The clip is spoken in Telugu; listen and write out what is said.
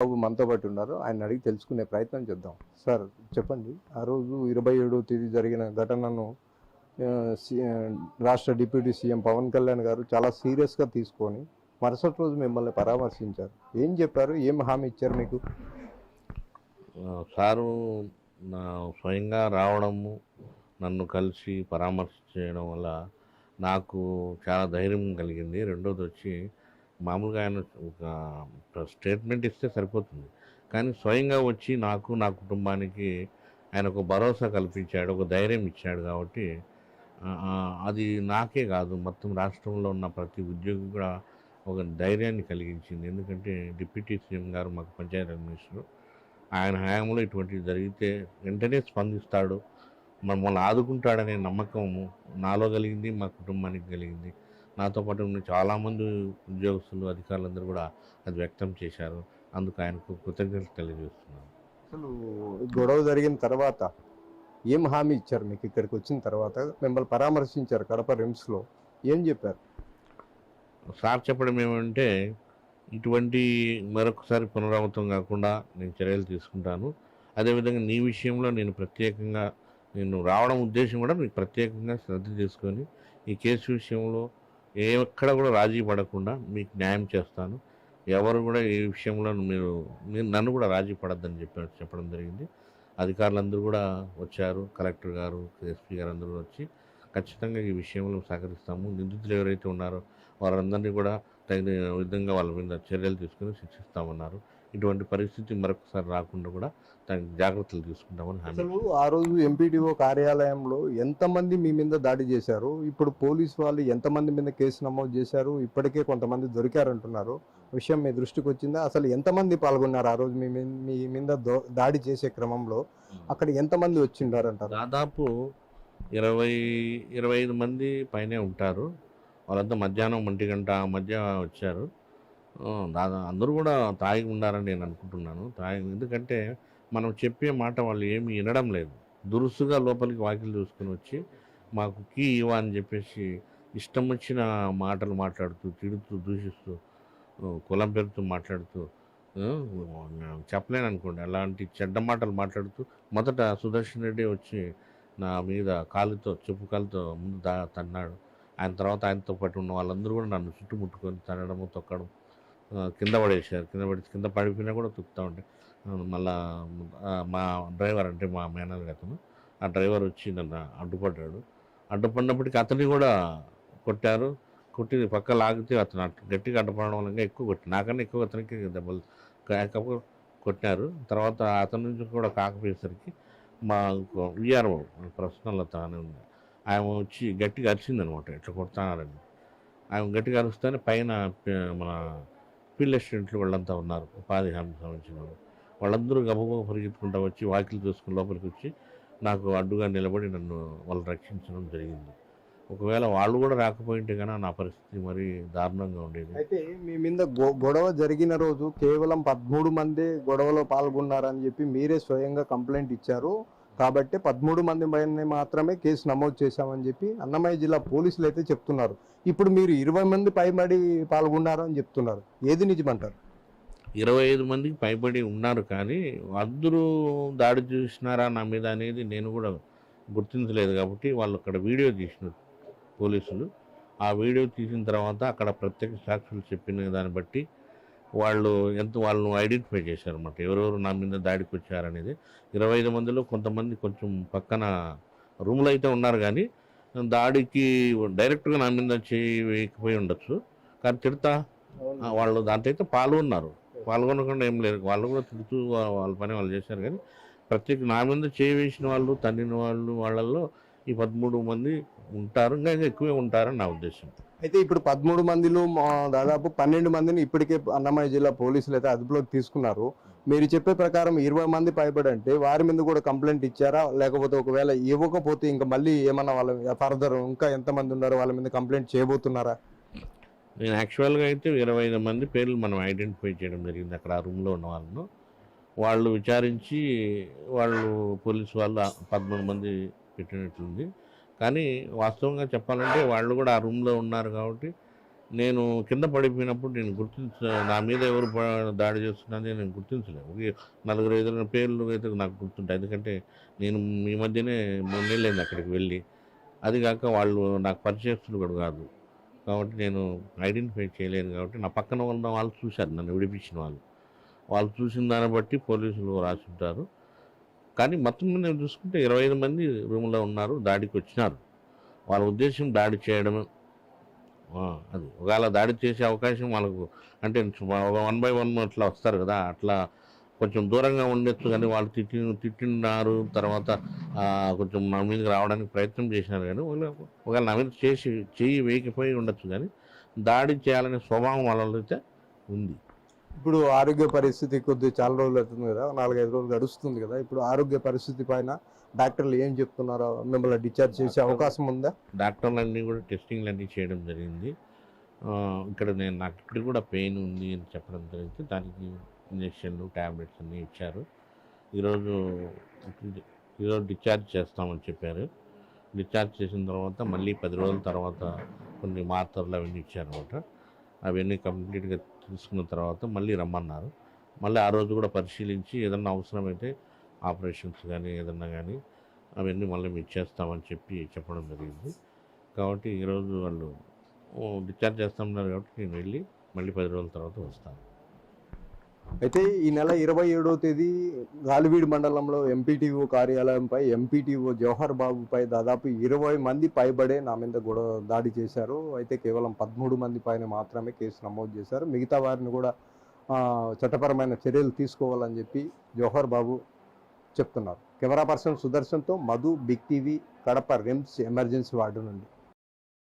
బాబు మనతో పాటు ఉన్నారు. ఆయన అడిగి తెలుసుకునే ప్రయత్నం చేద్దాం. సార్ చెప్పండి, ఆ రోజు 27వ తేదీ జరిగిన ఘటనను రాష్ట్ర డిప్యూటీ సీఎం పవన్ కళ్యాణ్ గారు చాలా సీరియస్గా తీసుకొని మరుసటి రోజు మిమ్మల్ని పరామర్శించారు. ఏం చెప్పారు, ఏం హామీ ఇచ్చారు మీకు? సారు నా స్వయంగా రావడము, నన్ను కలిసి పరామర్శ చేయడం వల్ల నాకు చాలా ధైర్యం కలిగింది. రెండోది వచ్చి మామూలుగా ఆయన ఒక స్టేట్మెంట్ ఇస్తే సరిపోతుంది, కానీ స్వయంగా వచ్చి నాకు నా కుటుంబానికి ఆయన ఒక భరోసా కల్పించాడు, ఒక ధైర్యం ఇచ్చాడు. కాబట్టి అది నాకే కాదు, మొత్తం రాష్ట్రంలో ఉన్న ప్రతి ఉద్యోగి కూడా ఒక ధైర్యాన్ని కలిగించింది. ఎందుకంటే డిప్యూటీ సీఎం గారు మాకు పంచాయతీ మినిస్టర్, ఆయన హయాంలో ఇటువంటివి జరిగితే వెంటనే స్పందిస్తాడు, మమ్మల్ని ఆదుకుంటాడనే నమ్మకం నాలో కలిగింది, మా కుటుంబానికి కలిగింది. నాతో పాటు ఉన్న చాలామంది ఉద్యోగస్తులు, అధికారులందరూ కూడా అది వ్యక్తం చేశారు. అందుకు ఆయనకు కృతజ్ఞతలు తెలియజేస్తున్నాను. అసలు గొడవ జరిగిన తర్వాత ఏం హామీ ఇచ్చారు మీకు? ఇక్కడికి వచ్చిన తర్వాత మిమ్మల్ని పరామర్శించారు కడప రిమ్స్లో, ఏం చెప్పారు? సార్ చెప్పడం ఏమంటే, ఇటువంటి మరొకసారి పునరావృతం కాకుండా నేను చర్యలు తీసుకుంటాను. అదేవిధంగా నీ విషయంలో నేను రావడం ఉద్దేశం కూడా మీకు ప్రత్యేకంగా శ్రద్ధ తీసుకొని ఈ కేసు విషయంలో ఎక్కడ కూడా రాజీ పడకుండా మీకు న్యాయం చేస్తాను. ఎవరు కూడా ఈ విషయంలో మీరు నన్ను కూడా రాజీ పడద్దని చెప్పడం జరిగింది. అధికారులందరూ కూడా వచ్చారు, కలెక్టర్ గారు, ఎస్పీ గారు అందరూ వచ్చి ఖచ్చితంగా ఈ విషయంలో సహకరిస్తాము. నిందితులు ఎవరైతే ఉన్నారో వారందరినీ కూడా తగిన విధంగా వాళ్ళ మీద చర్యలు తీసుకుని శిక్షిస్తామన్నారు. ఇటువంటి పరిస్థితి మరొకసారి రాకుండా కూడా తగిన జాగ్రత్తలు తీసుకుంటామని హామీ. అసలు ఆ రోజు ఎంపీడీఓ కార్యాలయంలో ఎంతమంది మీ మీద దాడి చేశారు? ఇప్పుడు పోలీసు వాళ్ళు ఎంతమంది మీద కేసు నమోదు చేశారు? ఇప్పటికే కొంతమంది దొరికారంటున్నారు. విషయం మీ దృష్టికి వచ్చిందా? అసలు ఎంతమంది పాల్గొన్నారు ఆ రోజు మీ మీద దాడి చేసే క్రమంలో? అక్కడ ఎంతమంది వచ్చిండారంటారు? దాదాపు 25 మంది పైనే ఉంటారు. వాళ్ళంతా మధ్యాహ్నం 1 గంట మధ్య వచ్చారు. అందరూ కూడా తాగి ఉండారని నేను అనుకుంటున్నాను. ఎందుకంటే మనం చెప్పే మాట వాళ్ళు ఏమి వినడం లేదు. దురుసుగా లోపలికి వాకిలు చూసుకుని వచ్చి మాకు కీ ఇవ్వ అని చెప్పేసి ఇష్టం వచ్చిన మాటలు మాట్లాడుతూ, తిడుతూ, దూషిస్తూ, కులం పేరుతో మాట్లాడుతూ, చెప్పలేను అనుకోండి, అలాంటి చెడ్డ మాటలు మాట్లాడుతూ మొదట సుదర్శన్ రెడ్డి వచ్చి నా మీద చెప్పు కాలుతో ముందు తన్నాడు. ఆయన తర్వాత ఆయనతో పాటు ఉన్న వాళ్ళందరూ కూడా నన్ను చుట్టుముట్టుకొని తనడము, తొక్కడం, కింద పడేసారు. కింద పడిపోయినా కూడా తొక్కుతూ ఉంటే మళ్ళా మా డ్రైవర్, అంటే మా మేనల్లుడు అతను, ఆ డ్రైవర్ వచ్చి నన్ను అడ్డుపడినప్పటికీ అతన్ని కూడా కొట్టారు. కొట్టి పక్క లాగితే అతను గట్టిగా అడ్డుపడడం వల్ల ఎక్కువ నాకన్నా ఎక్కువ అతనికి దెబ్బలు కొట్టారు. తర్వాత అతని నుంచి కూడా కాకపోయేసరికి మా విఆర్ఓ ప్రశ్నలు తానే ఉంది, ఆయన వచ్చి గట్టిగా అరిచిందనమాట, ఇట్లా కొడతానారని. ఆయన గట్టిగా అరుస్తేనే పైన మన ఫీల్డ్ అసిస్టెంట్లు వాళ్ళంతా ఉన్నారు, ఉపాధి హామీ సంబంధించిన వాళ్ళందరూ గబగబా పరిగెత్తుకుంటూ వచ్చి వాకిలు చూసుకుని లోపలికి వచ్చి నాకు అడ్డుగా నిలబడి నన్ను వాళ్ళు రక్షించడం జరిగింది. ఒకవేళ వాళ్ళు కూడా రాకపోయింటే కన్నా నా పరిస్థితి మరీ దారుణంగా ఉండేది. అయితే మీ మీద గొడవ జరిగిన రోజు కేవలం 13 మంది గొడవలో పాల్గొన్నారని చెప్పి మీరే స్వయంగా కంప్లైంట్ ఇచ్చారు. కాబట్టి 13 మంది పైన మాత్రమే కేసు నమోదు చేశామని చెప్పి అన్నమయ్య జిల్లా పోలీసులు అయితే చెప్తున్నారు. ఇప్పుడు మీరు 20 మంది పైబడి పాల్గొన్నారు అని చెప్తున్నారు. ఏది నిజమంటారు? 25 మందికి పైబడి ఉన్నారు, కానీ అందరూ దాడి చూసినారా నా మీద అనేది నేను కూడా గుర్తించలేదు. కాబట్టి వాళ్ళు అక్కడ వీడియో తీసినారు పోలీసులు. ఆ వీడియో తీసిన తర్వాత అక్కడ ప్రత్యక్ష సాక్షులు చెప్పిన దాన్ని బట్టి వాళ్ళను ఐడెంటిఫై చేశారన్నమాట, ఎవరెవరు నా మీద దాడికి వచ్చారనేది. 25 మందిలో కొంతమంది కొంచెం పక్కన రూమ్లో అయితే ఉన్నారు, కానీ దాడికి డైరెక్ట్గా నా మీద చేయి వేయకపోయి ఉండొచ్చు, కానీ తిడతా వాళ్ళు దాంట్లో అయితే పాల్గొనకుండా ఏం లేదు. వాళ్ళు కూడా తిడుతూ వాళ్ళ పని వాళ్ళు చేశారు. కానీ ప్రత్యేక నా మీద చేయి వేసిన వాళ్ళు, తన్నిన వాళ్ళల్లో ఈ 13 మంది ఉంటారు, ఇంకా ఎక్కువే ఉంటారని నా ఉద్దేశం. అయితే ఇప్పుడు 13 మందిలో దాదాపు 12 మందిని ఇప్పటికే అన్నమయ్య జిల్లా పోలీసులు అయితే అదుపులోకి తీసుకున్నారు. మీరు చెప్పే ప్రకారం 20 మంది పైబడి అంటే వారి మీద కూడా కంప్లైంట్ ఇచ్చారా? లేకపోతే ఒకవేళ ఇవ్వకపోతే ఇంకా మళ్ళీ ఏమన్నా వాళ్ళ ఫర్దర్ ఇంకా ఎంతమంది ఉన్నారో వాళ్ళ మీద కంప్లైంట్ చేయబోతున్నారా? నేను యాక్చువల్గా అయితే 25 మంది పేర్లు మనం ఐడెంటిఫై చేయడం జరిగింది. అక్కడ ఆ రూమ్లో ఉన్న వాళ్ళను వాళ్ళు విచారించి పోలీసు వాళ్ళు 13 మంది పెట్టినట్లుంది. కానీ వాస్తవంగా చెప్పాలంటే వాళ్ళు కూడా ఆ రూమ్లో ఉన్నారు కాబట్టి నేను కింద పడిపోయినప్పుడు నేను నా మీద ఎవరు దాడి చేస్తున్నది నేను గుర్తించలేను. నలుగురు ఐదుగురు పేర్లు అయితే నాకు గుర్తుంటాయి. ఎందుకంటే నేను ఈ మధ్యనే 3 నెలలైంది అక్కడికి వెళ్ళి. అది కాక వాళ్ళు నాకు పరిచయస్తులు కూడా కాదు. కాబట్టి నేను ఐడెంటిఫై చేయలేను కాబట్టి నా పక్కన ఉన్న వాళ్ళు చూశారు నన్ను విడిపించిన వాళ్ళు. వాళ్ళు చూసిన దాన్ని బట్టి పోలీసులు రాసుంటారు. కానీ మొత్తం మీద నేను చూసుకుంటే 25 మంది రూమ్‌లో ఉన్నారు. దాడికి వచ్చినారు. వాళ్ళ ఉద్దేశ్యం దాడి చేయడమే. అది. ఒకవేళ దాడి చేసే అవకాశం వాళ్ళకు అంటే 1 బై 1 అట్లా వస్తారు కదా! అట్లా కొంచెం దూరంగా ఉండొచ్చు గానీ వాళ్ళు తిట్టినారు. తర్వాత కొంచెం నా మీదకి రావడానికి ప్రయత్నం చేసినారు గానీ ఒకవేళ నా మీద చెయ్యి వేయకపోయి ఉండొచ్చు గానీ దాడి చేయాలనే స్వభావం వాళ్ళలో అయితే ఉంది. ఇప్పుడు ఆరోగ్య పరిస్థితి కొద్దిగా చాలా రోజులు అవుతుంది కదా, 4-5 రోజులు గడుస్తుంది కదా. ఇప్పుడు ఆరోగ్య పరిస్థితి పైన డాక్టర్లు ఏం చెప్తున్నారో, మిమ్మల్ని డిశ్చార్జ్ చేసే అవకాశం ఉందా? డాక్టర్లన్నీ కూడా టెస్టింగ్‌లన్నీ చేయడం జరిగింది. ఇక్కడ నాకు ఇప్పుడు కూడా పెయిన్ ఉంది అని చెప్పడం జరిగింది. దానికి ఇంజెక్షన్లు, టాబ్లెట్స్ అన్నీ ఇచ్చారు. ఈరోజు డిశ్చార్జ్ చేస్తామని చెప్పారు. డిశ్చార్జ్ చేసిన తర్వాత మళ్ళీ 10 రోజుల తర్వాత కొన్ని మాత్రలు అవన్నీ ఇచ్చారనమాట. అవన్నీ కంప్లీట్‌గా తీసుకున్న తర్వాత మళ్ళీ రమ్మన్నారు. మళ్ళీ ఆ రోజు కూడా పరిశీలించి ఏదన్నా అవసరమైతే ఆపరేషన్స్ కానీ ఏదన్నా కానీ అవన్నీ మళ్ళీ మీకు చేస్తామని చెప్పడం జరిగింది. కాబట్టి ఈరోజు వాళ్ళు డిశ్చార్జ్ చేస్తామన్నారు కాబట్టి నేను వెళ్ళి మళ్ళీ 10 రోజుల తర్వాత వస్తాను. అయితే ఈ నెల 27వ తేదీ గాలివీడు మండలంలో ఎంపీటీఓ కార్యాలయంపై ఎంపీటీఓ జవహర్ బాబుపై దాదాపు 20 మంది పైబడే నా మీద దాడి చేశారు. అయితే కేవలం 13 మంది పైన మాత్రమే కేసు నమోదు చేశారు. మిగతా వారిని కూడా చట్టపరమైన చర్యలు తీసుకోవాలని చెప్పి జవహర్ బాబు చెప్తున్నారు. కెమెరా పర్సన్ సుదర్శన్తో Madhu, Big TV, Kadapa RIMS emergency ward నుండి.